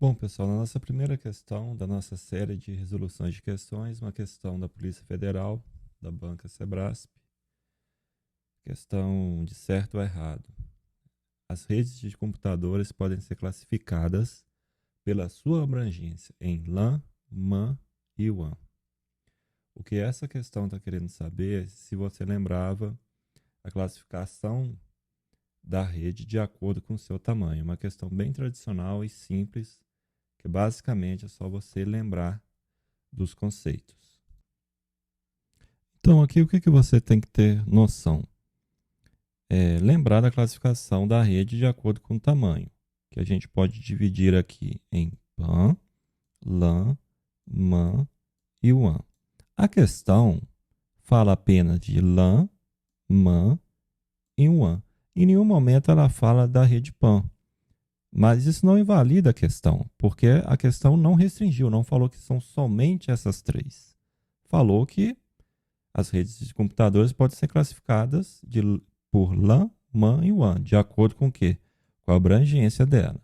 Bom, pessoal, na nossa primeira questão da nossa série de resoluções de questões, uma questão da Polícia Federal, da Banca Sebrasp, questão de certo ou errado. As redes de computadores podem ser classificadas pela sua abrangência em LAN, MAN e WAN. O que essa questão está querendo saber é se você lembrava a classificação da rede de acordo com o seu tamanho. Uma questão bem tradicional e simples, que basicamente é só você lembrar dos conceitos. Então, aqui o que você tem que ter noção? Lembrar da classificação da rede de acordo com o tamanho, que a gente pode dividir aqui em PAN, LAN, MAN e WAN. A questão fala apenas de LAN, MAN e WAN. Em nenhum momento ela fala da rede PAN. Mas isso não invalida a questão, porque a questão não restringiu, não falou que são somente essas três. Falou que as redes de computadores podem ser classificadas por LAN, MAN e WAN, de acordo com o quê? Com a abrangência dela.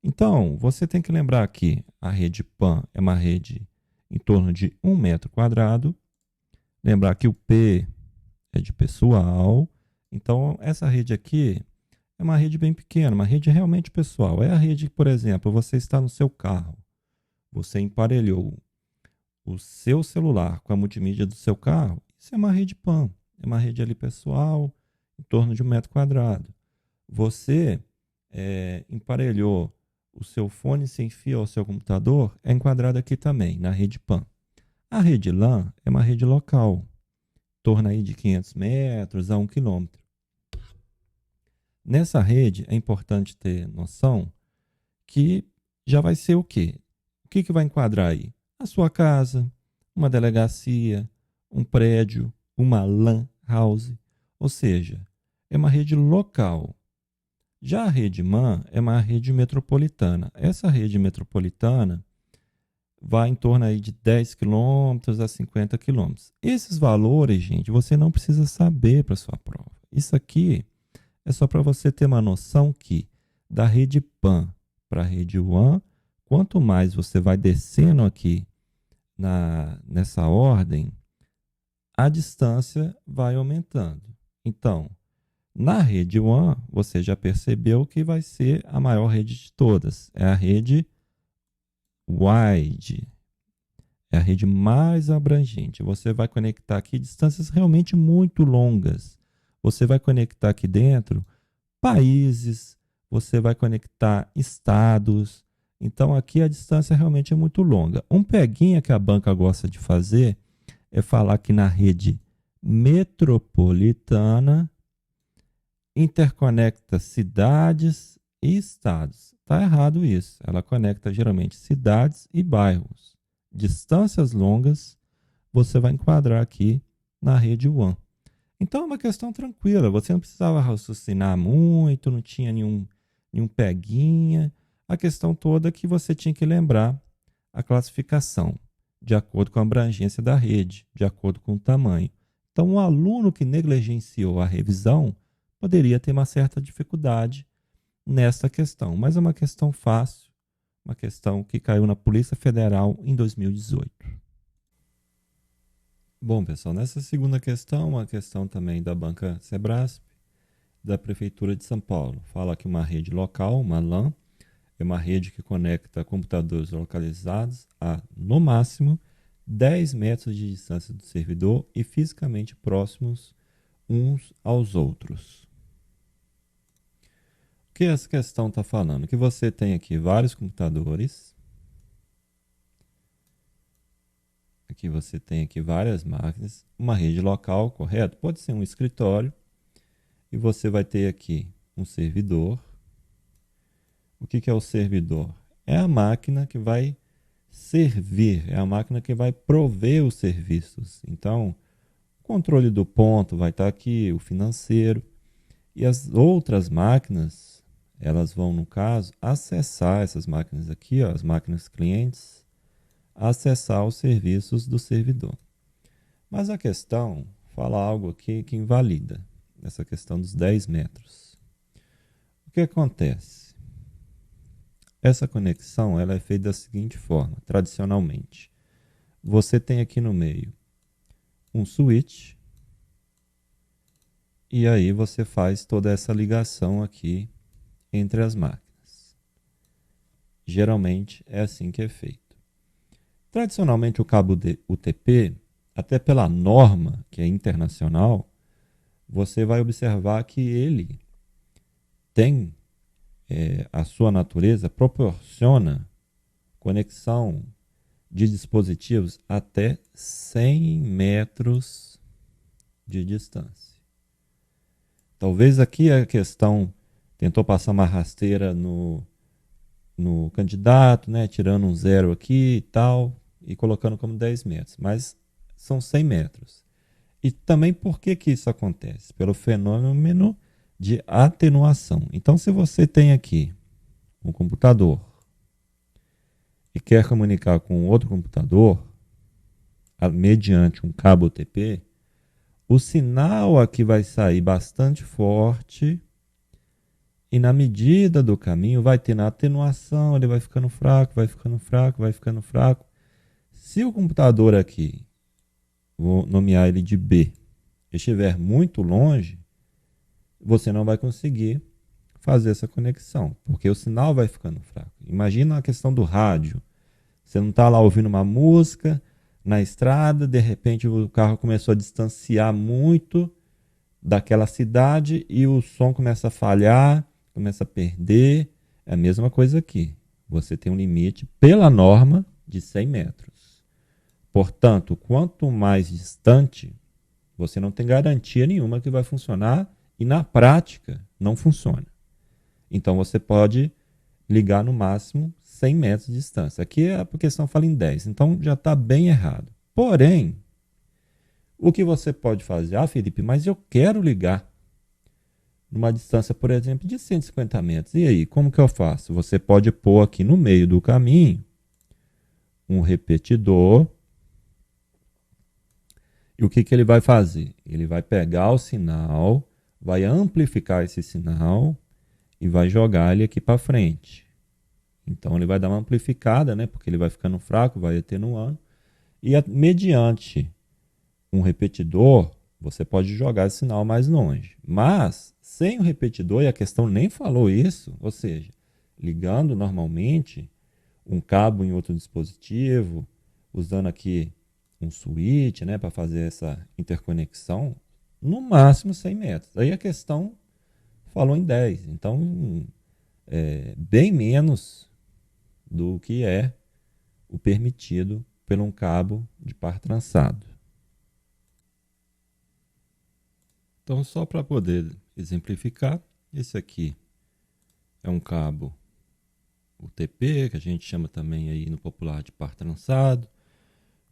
Então, você tem que lembrar que a rede PAN é uma rede em torno de 1 metro quadrado. Lembrar que o P é de pessoal. Então, essa rede aqui é uma rede bem pequena, uma rede realmente pessoal. É a rede, por exemplo, você está no seu carro, você emparelhou o seu celular com a multimídia do seu carro, isso é uma rede PAN, é uma rede ali pessoal, em torno de 1 metro quadrado. Você emparelhou o seu fone sem fio ao seu computador, é enquadrado aqui também, na rede PAN. A rede LAN é uma rede local, em torno aí de 500 metros a 1 quilômetro. Nessa rede, é importante ter noção que já vai ser o quê? O que vai enquadrar aí? A sua casa, uma delegacia, um prédio, uma LAN house. Ou seja, é uma rede local. Já a rede MAN é uma rede metropolitana. Essa rede metropolitana vai em torno aí de 10 quilômetros a 50 quilômetros. Esses valores, gente, você não precisa saber para sua prova. Isso aqui é só para você ter uma noção que da rede PAN para a rede WAN, quanto mais você vai descendo aqui nessa ordem, a distância vai aumentando. Então, na rede WAN, você já percebeu que vai ser a maior rede de todas. É a rede wide. É a rede mais abrangente. Você vai conectar aqui distâncias realmente muito longas. Você vai conectar aqui dentro países, você vai conectar estados. Então, aqui a distância realmente é muito longa. Um peguinha que a banca gosta de fazer é falar que na rede metropolitana interconecta cidades e estados. Está errado isso. Ela conecta geralmente cidades e bairros. Distâncias longas, você vai enquadrar aqui na rede WAN. Então é uma questão tranquila, você não precisava raciocinar muito, não tinha nenhum peguinha. A questão toda é que você tinha que lembrar a classificação, de acordo com a abrangência da rede, de acordo com o tamanho. Então, um aluno que negligenciou a revisão poderia ter uma certa dificuldade nessa questão, mas é uma questão fácil, uma questão que caiu na Polícia Federal em 2018. Bom, pessoal, nessa segunda questão, uma questão também da Banca Sebrasp, da Prefeitura de São Paulo. Fala que uma rede local, uma LAN, é uma rede que conecta computadores localizados a, no máximo, 10 metros de distância do servidor e fisicamente próximos uns aos outros. O que essa questão está falando? Que você tem aqui vários computadores. Aqui você tem aqui várias máquinas, uma rede local, correto? Pode ser um escritório. E você vai ter aqui um servidor. O que é o servidor? É a máquina que vai servir, é a máquina que vai prover os serviços. Então, o controle do ponto vai estar aqui, o financeiro. E as outras máquinas, elas vão, no caso, acessar essas máquinas aqui, ó, as máquinas clientes, acessar os serviços do servidor. Mas a questão fala algo aqui que invalida essa questão dos 10 metros. O que acontece? Essa conexão ela é feita da seguinte forma, tradicionalmente. Você tem aqui no meio um switch e aí você faz toda essa ligação aqui entre as máquinas. Geralmente é assim que é feito. Tradicionalmente o cabo UTP, até pela norma que é internacional, você vai observar que ele tem a sua natureza proporciona conexão de dispositivos até 100 metros de distância. Talvez aqui a questão tentou passar uma rasteira no candidato, né, tirando um zero aqui e tal, e colocando como 10 metros, mas são 100 metros. E também por que isso acontece? Pelo fenômeno de atenuação. Então, se você tem aqui um computador e quer comunicar com outro computador mediante um cabo UTP, o sinal aqui vai sair bastante forte e na medida do caminho vai ter na atenuação, ele vai ficando fraco, vai ficando fraco, vai ficando fraco. Se o computador aqui, vou nomear ele de B, estiver muito longe, você não vai conseguir fazer essa conexão, porque o sinal vai ficando fraco. Imagina a questão do rádio. Você não está lá ouvindo uma música na estrada, de repente o carro começou a distanciar muito daquela cidade e o som começa a falhar, começa a perder. É a mesma coisa aqui. Você tem um limite, pela norma, de 100 metros. Portanto, quanto mais distante, você não tem garantia nenhuma que vai funcionar e na prática não funciona. Então você pode ligar no máximo 100 metros de distância. Aqui a questão fala em 10, então já está bem errado. Porém, o que você pode fazer? Ah, Felipe, mas eu quero ligar numa distância, por exemplo, de 150 metros. E aí, como que eu faço? Você pode pôr aqui no meio do caminho um repetidor. E o que ele vai fazer? Ele vai pegar o sinal, vai amplificar esse sinal e vai jogar ele aqui para frente. Então ele vai dar uma amplificada, né? Porque ele vai ficando fraco, vai atenuando. E mediante um repetidor, você pode jogar esse sinal mais longe. Mas sem o repetidor, e a questão nem falou isso, ou seja, ligando normalmente um cabo em outro dispositivo, usando aqui um switch, né, para fazer essa interconexão, no máximo 100 metros. Aí a questão falou em 10. Então, bem menos do que é o permitido por um cabo de par trançado. Então, só para poder exemplificar, esse aqui é um cabo UTP, que a gente chama também aí no popular de par trançado,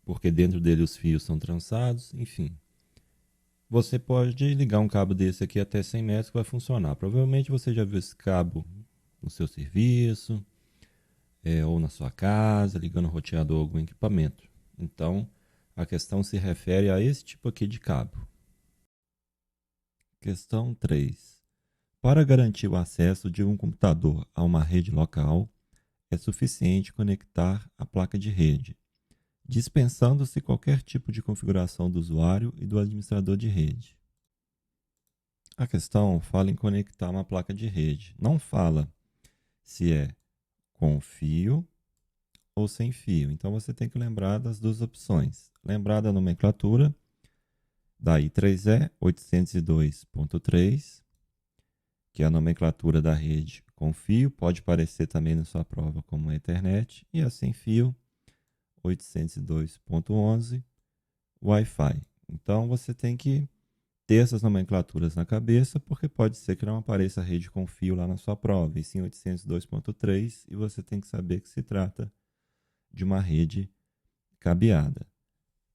porque dentro dele os fios são trançados, enfim. Você pode ligar um cabo desse aqui até 100 metros que vai funcionar. Provavelmente você já viu esse cabo no seu serviço, ou na sua casa, ligando o roteador ou algum equipamento. Então, a questão se refere a esse tipo aqui de cabo. Questão 3. Para garantir o acesso de um computador a uma rede local, é suficiente conectar a placa de rede, dispensando-se qualquer tipo de configuração do usuário e do administrador de rede. A questão fala em conectar uma placa de rede. Não fala se é com fio ou sem fio. Então você tem que lembrar das duas opções. Lembrar da nomenclatura da I3E 802.3, que é a nomenclatura da rede com fio, pode aparecer também na sua prova como Ethernet, e a sem fio 802.11 Wi-Fi. Então você tem que ter essas nomenclaturas na cabeça, porque pode ser que não apareça a rede com fio lá na sua prova, e sim 802.3, e você tem que saber que se trata de uma rede cabeada.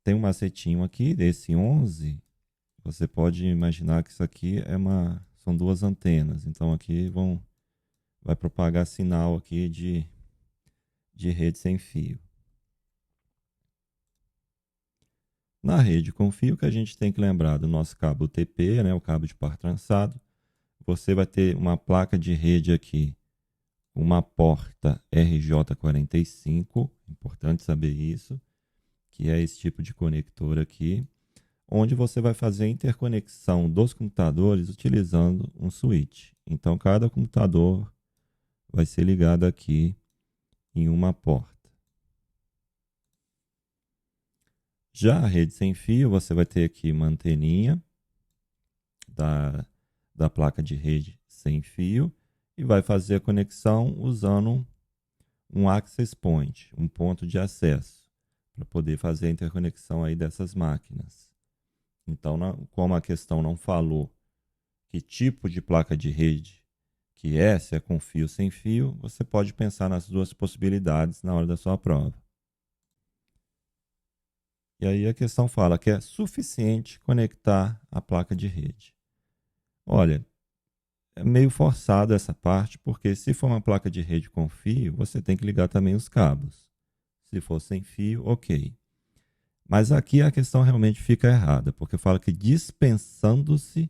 Tem um macetinho aqui, desse 11, você pode imaginar que isso aqui são duas antenas, então aqui vai propagar sinal aqui de rede sem fio. Na rede com fio, que a gente tem que lembrar do nosso cabo UTP, né, o cabo de par trançado, você vai ter uma placa de rede aqui uma porta RJ45, importante saber isso, que é esse tipo de conector aqui, onde você vai fazer a interconexão dos computadores utilizando um switch. Então, cada computador vai ser ligado aqui em uma porta. Já a rede sem fio, você vai ter aqui uma anteninha da placa de rede sem fio e vai fazer a conexão usando um access point, um ponto de acesso, para poder fazer a interconexão aí dessas máquinas. Então, como a questão não falou que tipo de placa de rede que é, se é com fio ou sem fio, você pode pensar nas duas possibilidades na hora da sua prova. E aí a questão fala que é suficiente conectar a placa de rede. Olha, é meio forçado essa parte, porque se for uma placa de rede com fio, você tem que ligar também os cabos. Se for sem fio, ok. Mas aqui a questão realmente fica errada, porque fala que dispensando-se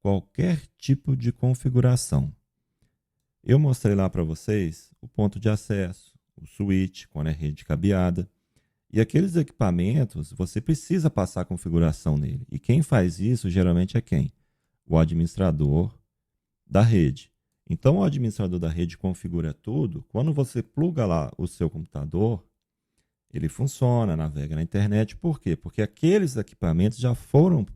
qualquer tipo de configuração. Eu mostrei lá para vocês o ponto de acesso, o switch, quando é rede cabeada. E aqueles equipamentos, você precisa passar a configuração nele. E quem faz isso geralmente é quem? O administrador da rede. Então, o administrador da rede configura tudo. Quando você pluga lá o seu computador, ele funciona, navega na internet. Por quê? Porque aqueles equipamentos já foram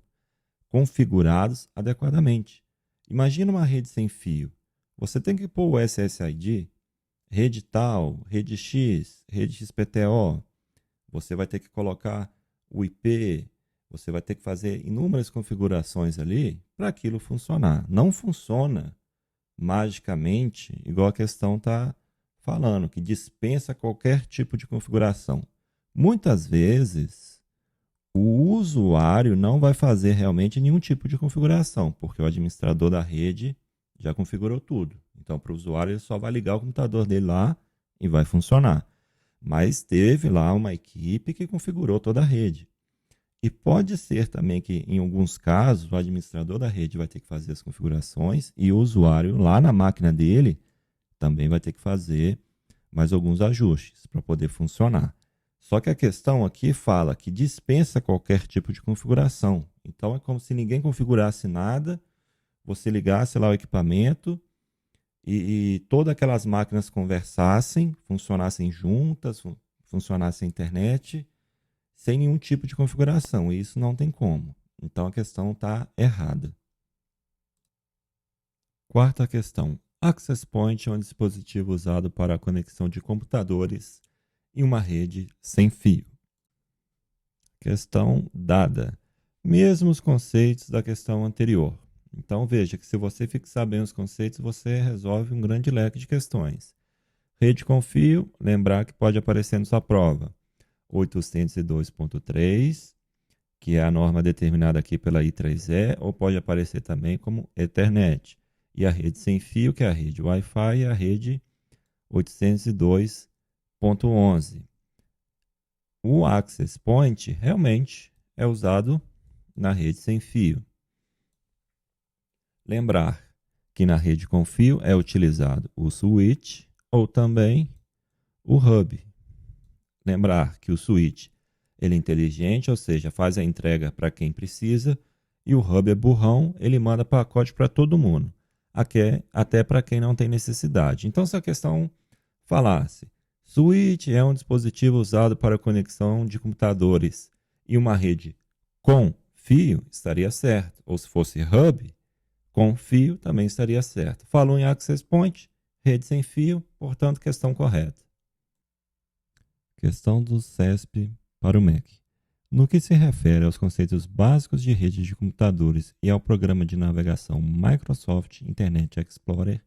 configurados adequadamente. Imagina uma rede sem fio. Você tem que pôr o SSID, rede tal, rede X, rede XPTO. Você vai ter que colocar o IP, você vai ter que fazer inúmeras configurações ali para aquilo funcionar. Não funciona magicamente, igual a questão está falando, que dispensa qualquer tipo de configuração. Muitas vezes, o usuário não vai fazer realmente nenhum tipo de configuração, porque o administrador da rede já configurou tudo. Então, para o usuário, ele só vai ligar o computador dele lá e vai funcionar. Mas teve lá uma equipe que configurou toda a rede. E pode ser também que, em alguns casos, o administrador da rede vai ter que fazer as configurações e o usuário, lá na máquina dele, também vai ter que fazer mais alguns ajustes para poder funcionar. Só que a questão aqui fala que dispensa qualquer tipo de configuração. Então, é como se ninguém configurasse nada, você ligasse lá o equipamento e todas aquelas máquinas conversassem, funcionassem juntas, funcionasse a internet, sem nenhum tipo de configuração. E isso não tem como. Então a questão está errada. Quarta questão. Access Point é um dispositivo usado para a conexão de computadores em uma rede sem fio. Questão dada. Mesmos conceitos da questão anterior. Então veja que se você fixar bem os conceitos, você resolve um grande leque de questões. Rede com fio, lembrar que pode aparecer na sua prova. 802.3, que é a norma determinada aqui pela I3E, ou pode aparecer também como Ethernet. E a rede sem fio, que é a rede Wi-Fi, e a rede 802.11. O Access Point realmente é usado na rede sem fio. Lembrar que na rede com fio é utilizado o switch ou também o hub. Lembrar que o switch ele é inteligente, ou seja, faz a entrega para quem precisa, e o hub é burrão, ele manda pacote para todo mundo, até para quem não tem necessidade. Então, se a questão falasse, switch é um dispositivo usado para conexão de computadores e uma rede com fio, estaria certo. Ou se fosse hub, com fio, também estaria certo. Falou em access point, rede sem fio, portanto, questão correta. Questão do CESP para o MEC. No que se refere aos conceitos básicos de rede de computadores e ao programa de navegação Microsoft Internet Explorer,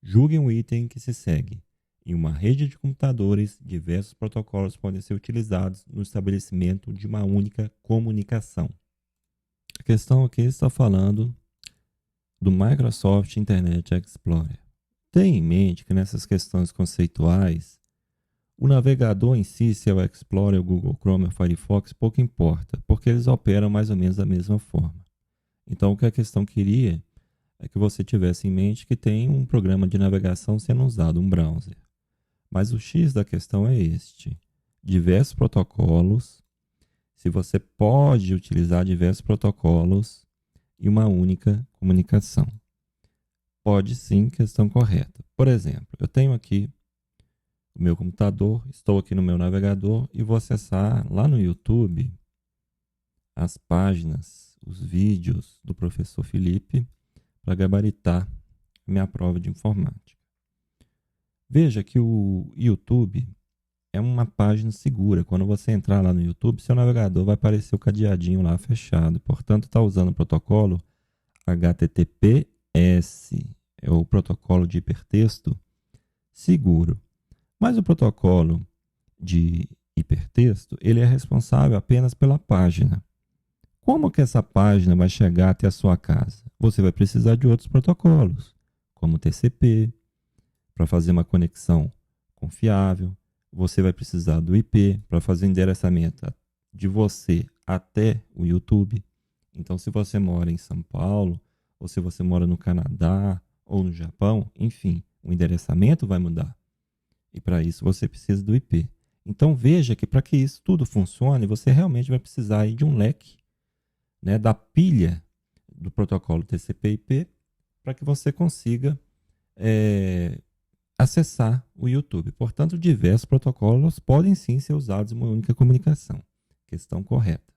julgue um item que se segue. Em uma rede de computadores, diversos protocolos podem ser utilizados no estabelecimento de uma única comunicação. A questão aqui está falando do Microsoft Internet Explorer. Tenha em mente que nessas questões conceituais, o navegador em si, se é o Explorer, o Google Chrome, o Firefox, pouco importa, porque eles operam mais ou menos da mesma forma. Então, o que a questão queria é que você tivesse em mente que tem um programa de navegação sendo usado, um browser. Mas o X da questão é este: diversos protocolos, se você pode utilizar diversos protocolos e uma única comunicação. Pode sim, questão correta. Por exemplo, eu tenho aqui o meu computador, estou aqui no meu navegador e vou acessar lá no YouTube as páginas, os vídeos do professor Felipe para gabaritar minha prova de informática. Veja que o YouTube é uma página segura. Quando você entrar lá no YouTube, seu navegador vai aparecer o cadeadinho lá fechado. Portanto, está usando o protocolo HTTPS, é o protocolo de hipertexto seguro. Mas o protocolo de hipertexto, ele é responsável apenas pela página. Como que essa página vai chegar até a sua casa? Você vai precisar de outros protocolos, como o TCP, para fazer uma conexão confiável. Você vai precisar do IP para fazer o endereçamento de você até o YouTube. Então, se você mora em São Paulo, ou se você mora no Canadá ou no Japão, enfim, o endereçamento vai mudar. E para isso você precisa do IP. Então, veja que para que isso tudo funcione, você realmente vai precisar aí de um leque, né, da pilha do protocolo TCP/IP para que você consiga acessar o YouTube. Portanto, diversos protocolos podem sim ser usados em uma única comunicação. Questão correta.